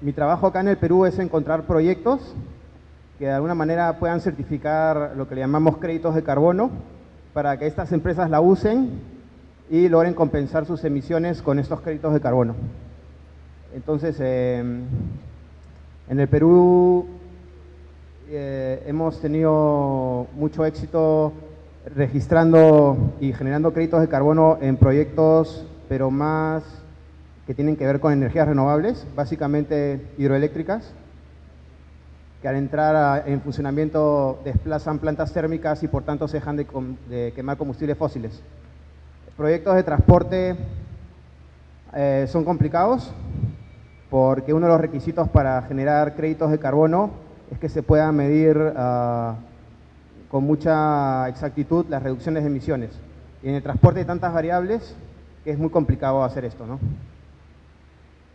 Mi trabajo acá en el Perú es encontrar proyectos que de alguna manera puedan certificar lo que le llamamos créditos de carbono para que estas empresas la usen y logren compensar sus emisiones con estos créditos de carbono. Entonces, en el Perú hemos tenido mucho éxito registrando y generando créditos de carbono en proyectos, pero más que tienen que ver con energías renovables, básicamente hidroeléctricas, que al entrar en funcionamiento desplazan plantas térmicas y por tanto se dejan de quemar combustibles fósiles. Proyectos de transporte son complicados porque uno de los requisitos para generar créditos de carbono es que se pueda medir con mucha exactitud las reducciones de emisiones. Y en el transporte hay tantas variables que es muy complicado hacer esto, ¿no?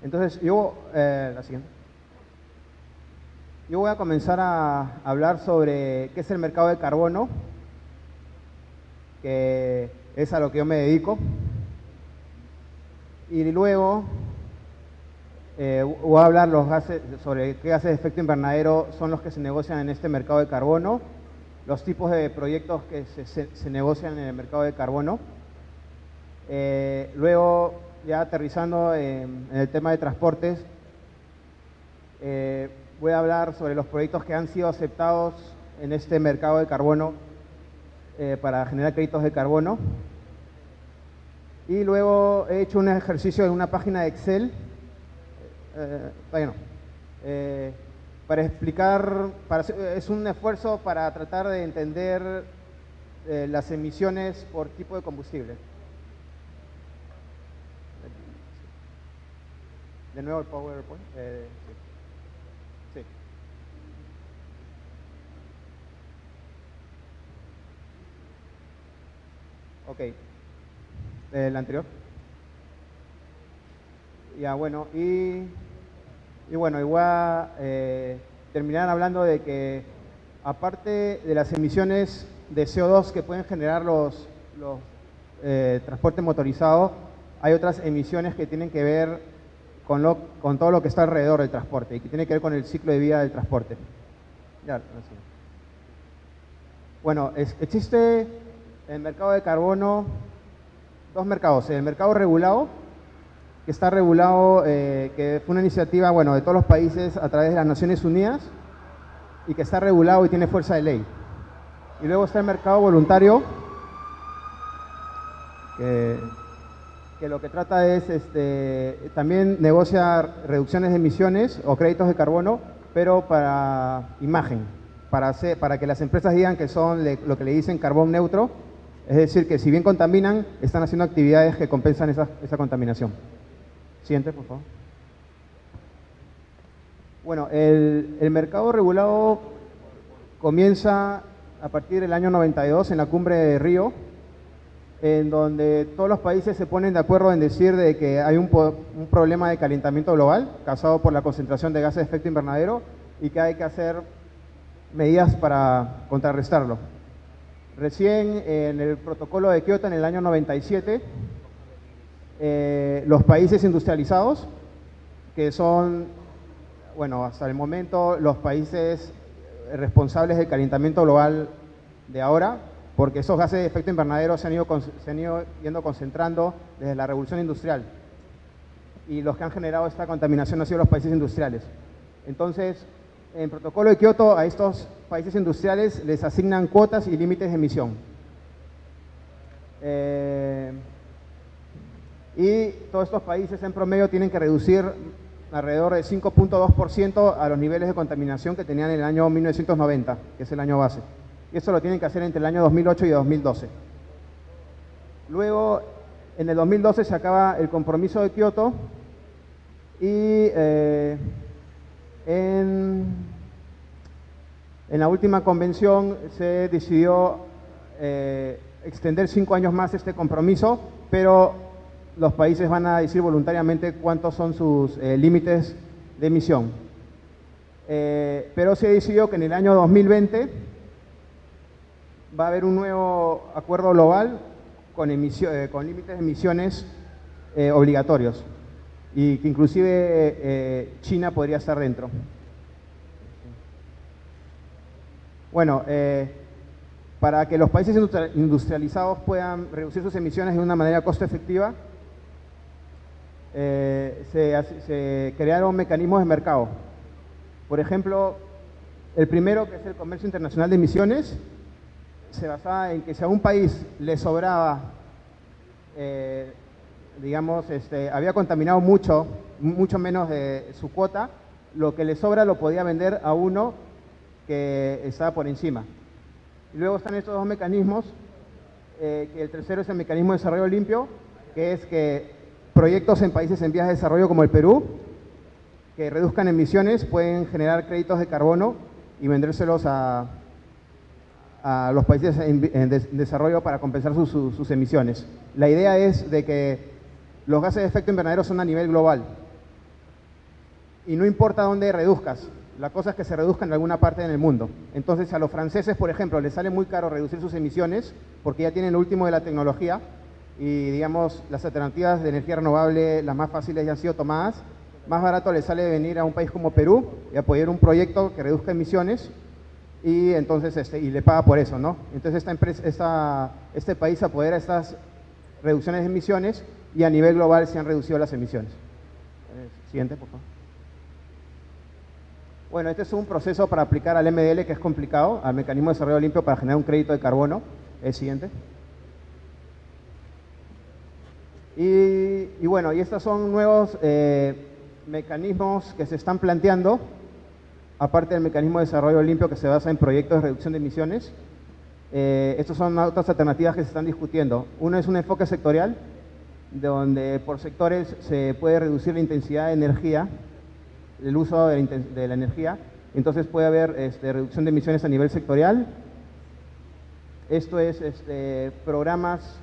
Entonces, la siguiente. Yo voy a comenzar a hablar sobre qué es el mercado de carbono, que es a lo que yo me dedico. Y luego voy a hablar sobre qué gases de efecto invernadero son los que se negocian en este mercado de carbono, los tipos de proyectos que se negocian en el mercado de carbono. Luego, ya aterrizando en el tema de transportes, voy a hablar sobre los proyectos que han sido aceptados en este mercado de carbono para generar créditos de carbono. Y luego he hecho un ejercicio en una página de Excel, para explicar, es un esfuerzo para tratar de entender las emisiones por tipo de combustible. De nuevo el PowerPoint. Sí. Ok. El anterior. Ya, bueno, y bueno, voy a terminar hablando de que aparte de las emisiones de CO2 que pueden generar los transportes motorizados, hay otras emisiones que tienen que ver con todo lo que está alrededor del transporte y que tiene que ver con el ciclo de vida del transporte. Ya, bueno, existe en el mercado de carbono dos mercados. El mercado regulado, que está regulado, que fue una iniciativa, bueno, de todos los países a través de las Naciones Unidas y que está regulado y tiene fuerza de ley. Y luego está el mercado voluntario, que lo que trata es, también negocia reducciones de emisiones o créditos de carbono, pero para imagen, para que las empresas digan que son lo que le dicen carbón neutro, es decir, que si bien contaminan, están haciendo actividades que compensan esa contaminación. Siguiente, por favor. Bueno, el mercado regulado comienza a partir del año 92 en la cumbre de Río, en donde todos los países se ponen de acuerdo en decir de que hay un problema de calentamiento global causado por la concentración de gases de efecto invernadero y que hay que hacer medidas para contrarrestarlo. Recién en el protocolo de Kioto en el año 97, los países industrializados, que son, bueno, hasta el momento los países responsables del calentamiento global de ahora, porque esos gases de efecto invernadero se han ido yendo concentrando desde la revolución industrial. Y los que han generado esta contaminación han sido los países industriales. Entonces, en el protocolo de Kioto a estos países industriales les asignan cuotas y límites de emisión. Y todos estos países en promedio tienen que reducir alrededor de 5.2% a los niveles de contaminación que tenían en el año 1990, que es el año base. Y eso lo tienen que hacer entre el año 2008 y 2012. Luego, en el 2012 se acaba el compromiso de Kioto y en la última convención se decidió extender 5 años más este compromiso, pero los países van a decir voluntariamente cuántos son sus límites de emisión. Pero se decidió que en el año 2020 va a haber un nuevo acuerdo global con límites de emisiones obligatorios. y que inclusive China podría estar dentro. Bueno, para que los países industrializados puedan reducir sus emisiones de una manera costo efectiva, se crearon mecanismos de mercado. Por ejemplo, el primero, que es el comercio internacional de emisiones, se basaba en que si a un país le sobraba, digamos, había contaminado mucho menos de su cuota, lo que le sobra lo podía vender a uno que estaba por encima. Y luego están estos dos mecanismos, que el tercero es el mecanismo de desarrollo limpio, que es que proyectos en países en vías de desarrollo como el Perú, que reduzcan emisiones, pueden generar créditos de carbono y vendérselos a los países en desarrollo para compensar sus emisiones. La idea es de que los gases de efecto invernadero son a nivel global y no importa dónde reduzcas, la cosa es que se reduzcan en alguna parte en el mundo. Entonces a los franceses, por ejemplo, les sale muy caro reducir sus emisiones porque ya tienen lo último de la tecnología y, digamos, las alternativas de energía renovable, las más fáciles, ya han sido tomadas. Más barato les sale venir a un país como Perú y apoyar un proyecto que reduzca emisiones y entonces y le paga por eso, ¿no? Entonces este país apodera estas reducciones de emisiones y a nivel global se han reducido las emisiones. Siguiente, por favor. Bueno, este es un proceso para aplicar al MDL que es complicado, al mecanismo de desarrollo limpio para generar un crédito de carbono. El siguiente. Y bueno, y estos son nuevos mecanismos que se están planteando, aparte del mecanismo de desarrollo limpio que se basa en proyectos de reducción de emisiones. Estas son otras alternativas que se están discutiendo. Uno es un enfoque sectorial, donde por sectores se puede reducir la intensidad de energía, el uso de la energía, entonces puede haber reducción de emisiones a nivel sectorial. Esto es programas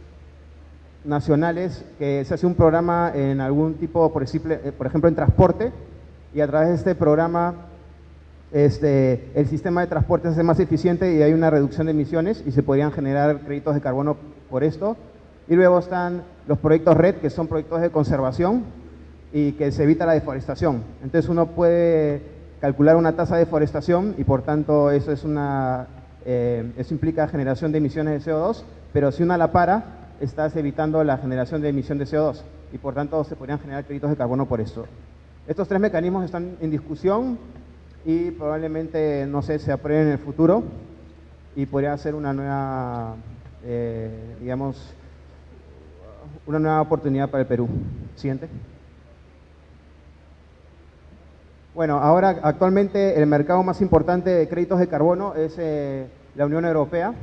nacionales, que se hace un programa en algún tipo, por ejemplo en transporte, y a través de este programa el sistema de transporte se hace más eficiente y hay una reducción de emisiones y se podrían generar créditos de carbono por esto. Y luego están los proyectos RED, que son proyectos de conservación y que se evita la deforestación. Entonces uno puede calcular una tasa de deforestación y por tanto eso eso implica generación de emisiones de CO2, pero si uno la para, estás evitando la generación de emisión de CO2 y por tanto se podrían generar créditos de carbono por esto. Estos tres mecanismos están en discusión y probablemente, no sé, se aprueben en el futuro y podría ser una nueva, digamos, una nueva oportunidad para el Perú. Siguiente. Bueno, ahora actualmente el mercado más importante de créditos de carbono es la Unión Europea.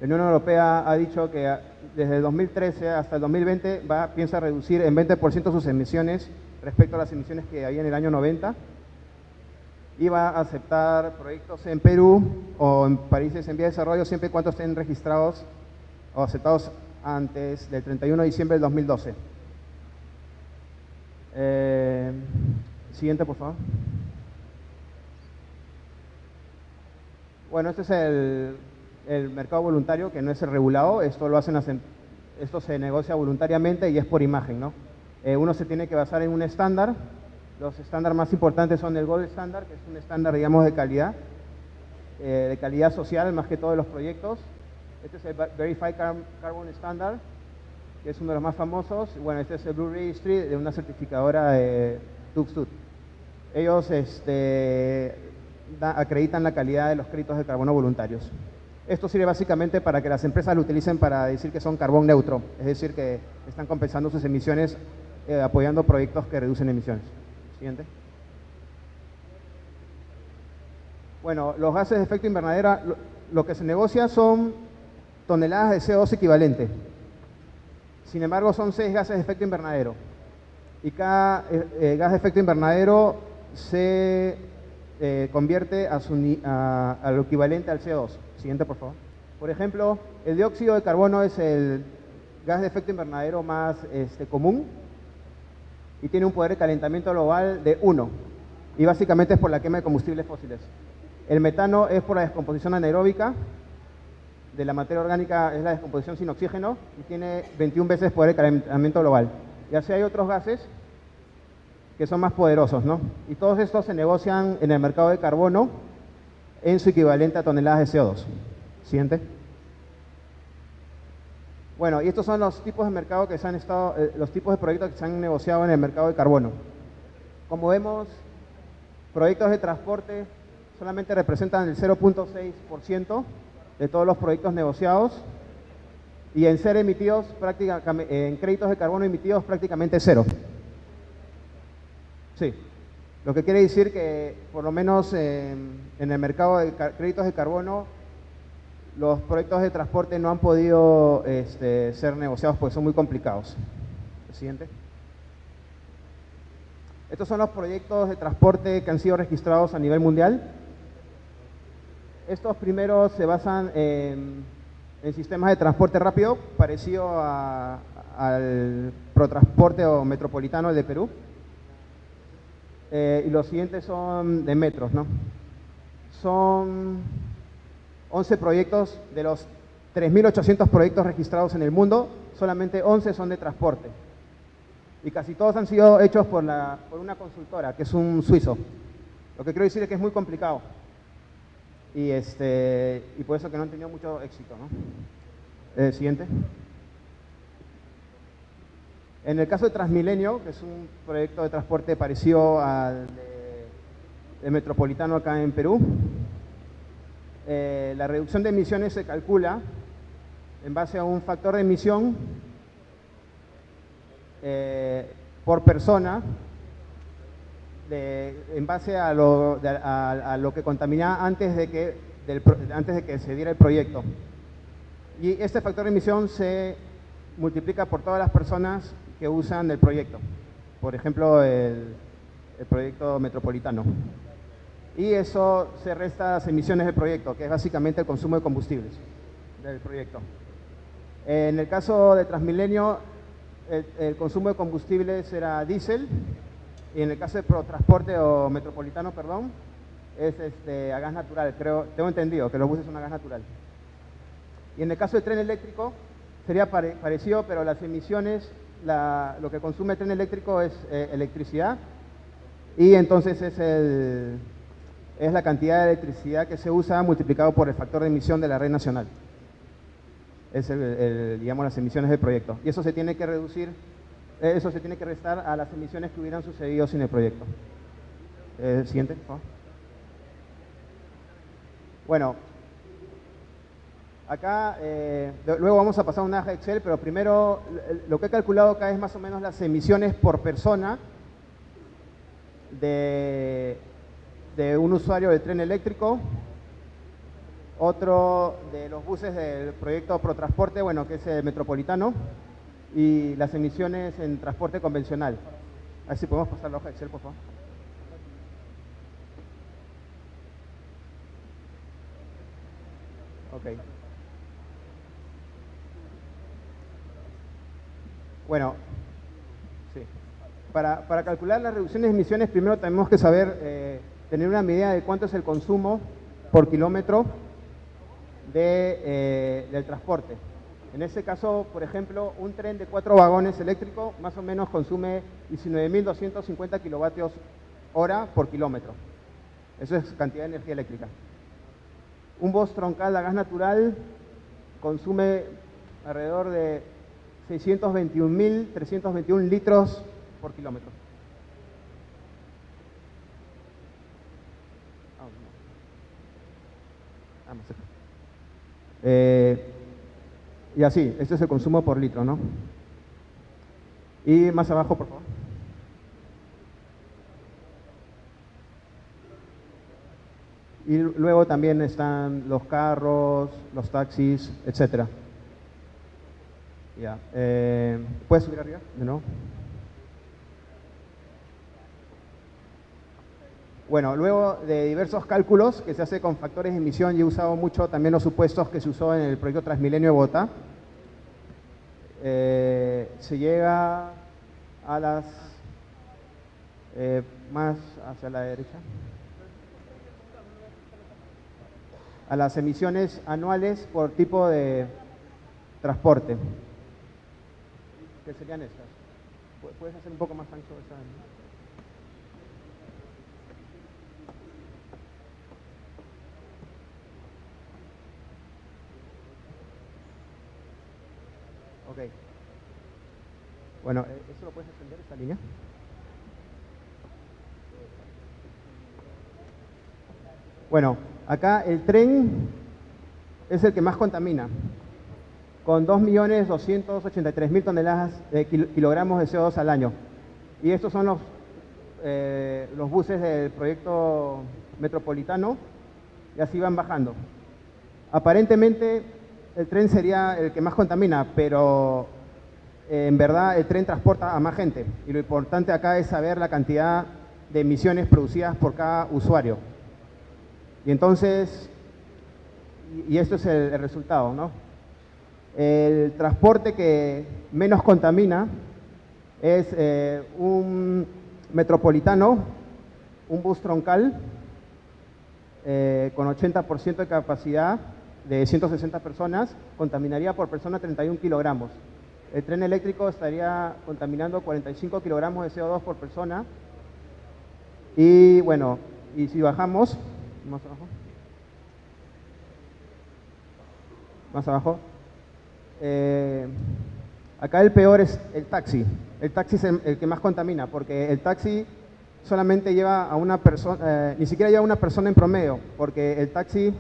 La Unión Europea ha dicho que desde el 2013 hasta el 2020 piensa reducir en 20% sus emisiones respecto a las emisiones que había en el año 90 y va a aceptar proyectos en Perú o en países en vía de desarrollo siempre y cuando estén registrados o aceptados antes del 31 de diciembre del 2012. Siguiente, por favor. Bueno, este es el mercado voluntario, que no es el regulado. Esto se negocia voluntariamente y es por imagen, ¿no? Uno se tiene que basar en un estándar. Los estándares más importantes son el Gold Standard, que es un estándar, digamos, de calidad social, más que todo de los proyectos. Este es el Verified Carbon Standard, que es uno de los más famosos. Bueno, este es el Blue Registry de una certificadora de Tuxtut. Ellos acreditan la calidad de los créditos de carbono voluntarios. Esto sirve básicamente para que las empresas lo utilicen para decir que son carbón neutro, es decir, que están compensando sus emisiones apoyando proyectos que reducen emisiones. Siguiente. Bueno, los gases de efecto invernadero, lo que se negocia son toneladas de CO2 equivalente. Sin embargo, son 6 gases de efecto invernadero. Y cada gas de efecto invernadero se convierte a lo equivalente al CO2. Siguiente, por favor. Por ejemplo, el dióxido de carbono es el gas de efecto invernadero más común y tiene un poder de calentamiento global de 1. Y básicamente es por la quema de combustibles fósiles. El metano es por la descomposición anaeróbica de la materia orgánica, es la descomposición sin oxígeno y tiene 21 veces poder de calentamiento global. Y así hay otros gases que son más poderosos, ¿no? Y todos estos se negocian en el mercado de carbono en su equivalente a toneladas de CO2. Siguiente. Bueno, y estos son los tipos de mercado que se han estado, los tipos de proyectos que se han negociado en el mercado de carbono. Como vemos, proyectos de transporte solamente representan el 0.6% de todos los proyectos negociados, y en ser emitidos, en créditos de carbono emitidos, prácticamente cero. Sí, lo que quiere decir que por lo menos en el mercado de créditos de carbono, los proyectos de transporte no han podido ser negociados porque son muy complicados. El siguiente. Estos son los proyectos de transporte que han sido registrados a nivel mundial. Estos primeros se basan en sistemas de transporte rápido, parecido al Protransporte o Metropolitano de Perú. Y los siguientes son de metros, ¿no? Son 11 proyectos de los 3.800 proyectos registrados en el mundo, solamente 11 son de transporte. Y casi todos han sido hechos por una consultora, que es un suizo. Lo que quiero decir es que es muy complicado. Y por eso que no han tenido mucho éxito, ¿no? Siguiente. En el caso de Transmilenio, que es un proyecto de transporte parecido al de Metropolitano acá en Perú, la reducción de emisiones se calcula en base a un factor de emisión por persona, en base a lo que contaminaba antes de que se diera el proyecto. Y este factor de emisión se multiplica por todas las personas que usan el proyecto. Por ejemplo, el proyecto metropolitano. Y eso se resta a las emisiones del proyecto, que es básicamente el consumo de combustibles del proyecto. En el caso de Transmilenio, el consumo de combustibles era diésel, y en el caso de Protransporte o Metropolitano, perdón, es a gas natural. Tengo entendido que los buses son a gas natural. Y en el caso del tren eléctrico sería parecido, pero las emisiones, lo que consume el tren eléctrico es electricidad, y entonces es la cantidad de electricidad que se usa multiplicado por el factor de emisión de la red nacional. Es digamos, las emisiones del proyecto. Y eso se tiene que reducir, eso se tiene que restar a las emisiones que hubieran sucedido sin el proyecto. Siguiente, por favor. Bueno, acá luego vamos a pasar a una hoja Excel, pero primero lo que he calculado acá es más o menos las emisiones por persona de un usuario del tren eléctrico, otro de los buses del proyecto Protransporte, bueno, que es el metropolitano, y las emisiones en transporte convencional. A ver si podemos pasar la hoja Excel, por favor. Ok. Bueno, sí. Para calcular las reducciones de emisiones, primero tenemos que saber, tener una medida de cuánto es el consumo por kilómetro del transporte. En este caso, por ejemplo, un tren de 4 vagones eléctrico más o menos consume 19.250 kilovatios hora por kilómetro. Eso es cantidad de energía eléctrica. Un bus troncal a gas natural consume alrededor de 621.321 litros por kilómetro. Y así, este es el consumo por litro, ¿no? Y más abajo, por favor. Y luego también están los carros, los taxis, etcétera. Ya. ¿Puedes subir arriba de nuevo? Bueno, luego de diversos cálculos que se hace con factores de emisión, y he usado mucho también los supuestos que se usó en el proyecto Transmilenio de Bogotá, se llega a las más hacia la derecha, a las emisiones anuales por tipo de transporte. ¿Qué serían estas? ¿Puedes hacer un poco más ancho esa? Bueno, ¿eso lo puedes extender, esta línea? Bueno, acá el tren es el que más contamina, con 2.283.000 toneladas de kilogramos de CO2 al año. Y estos son los buses del proyecto metropolitano, y así van bajando. Aparentemente el tren sería el que más contamina, pero en verdad el tren transporta a más gente, y lo importante acá es saber la cantidad de emisiones producidas por cada usuario. Y entonces, y esto es el resultado, ¿no? El transporte que menos contamina es un metropolitano, un bus troncal con 80% de capacidad de 160 personas, contaminaría por persona 31 kilogramos. El tren eléctrico estaría contaminando 45 kilogramos de CO2 por persona. Y bueno, y si bajamos, más abajo, acá el peor es el taxi. El taxi es el que más contamina, porque el taxi solamente lleva a una persona, ni siquiera lleva a una persona en promedio, porque el taxi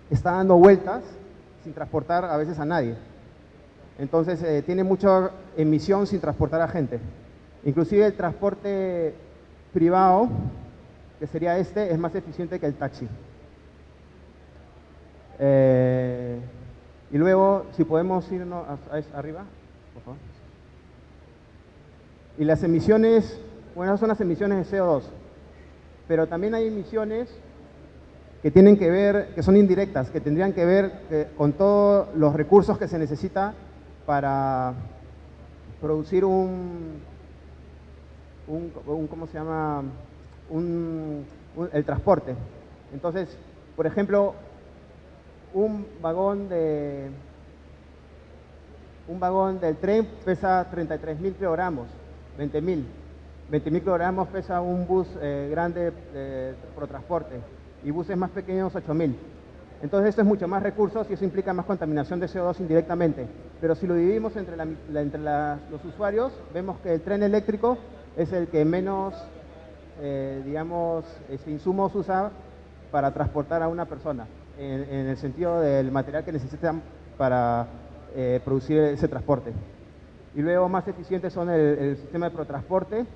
está dando vueltas sin transportar a veces a nadie. Entonces tiene mucha emisión sin transportar a gente. Inclusive el transporte privado, que sería es más eficiente que el taxi. Y luego, si podemos irnos arriba, por favor. Y las emisiones, bueno, son las emisiones de CO2, pero también hay emisiones que tienen que ver, que son indirectas, que tendrían que ver con todos los recursos que se necesita para producir ¿cómo se llama? El transporte. Entonces, por ejemplo, un vagón del tren pesa 33.000 kilogramos, 20.000 kilogramos pesa un bus grande por transporte, y buses más pequeños 8.000. Entonces esto es mucho más recursos y eso implica más contaminación de CO2 indirectamente. Pero si lo dividimos entre los usuarios, vemos que el tren eléctrico es el que menos, digamos, insumos usa para transportar a una persona, en el sentido del material que necesitan para producir ese transporte. Y luego más eficientes son el sistema de protransporte,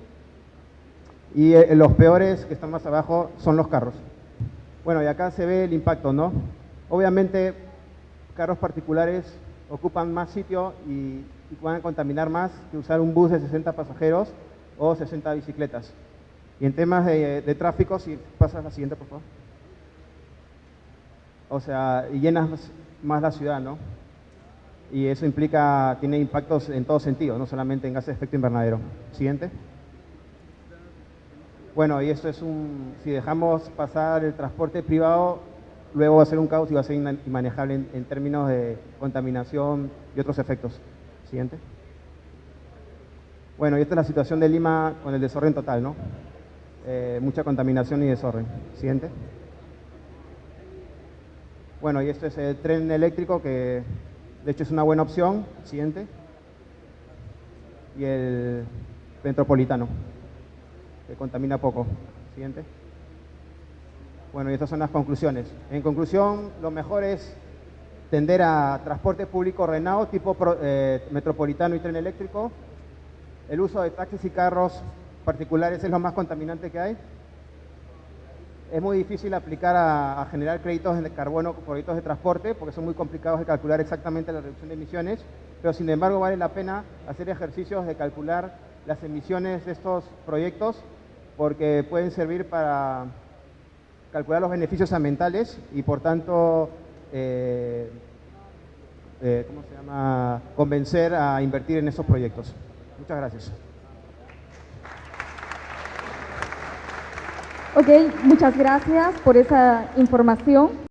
y los peores, que están más abajo, son los carros. Bueno, y acá se ve el impacto, ¿no? Obviamente, carros particulares ocupan más sitio y van a contaminar más que usar un bus de 60 pasajeros o 60 bicicletas. Y en temas de tráfico, si pasas la siguiente, por favor. O sea, y llenas más la ciudad, ¿no? Y eso tiene impactos en todo sentido, no solamente en gases de efecto invernadero. Siguiente. Bueno, y esto es si dejamos pasar el transporte privado, luego va a ser un caos y va a ser inmanejable en términos de contaminación y otros efectos. Siguiente. Bueno, y esta es la situación de Lima con el desorden total, ¿no? Mucha contaminación y desorden. Siguiente. Bueno, y esto es el tren eléctrico, que de hecho es una buena opción. Siguiente. Y el metropolitano, que contamina poco. Siguiente. Bueno, y estas son las conclusiones. En conclusión, lo mejor es tender a transporte público ordenado, tipo metropolitano y tren eléctrico. El uso de taxis y carros particulares es lo más contaminante que hay. Es muy difícil aplicar a generar créditos de carbono por proyectos de transporte, porque son muy complicados de calcular exactamente la reducción de emisiones, pero sin embargo vale la pena hacer ejercicios de calcular las emisiones de estos proyectos, porque pueden servir para calcular los beneficios ambientales y por tanto convencer a invertir en esos proyectos. Muchas gracias. Ok, muchas gracias por esa información.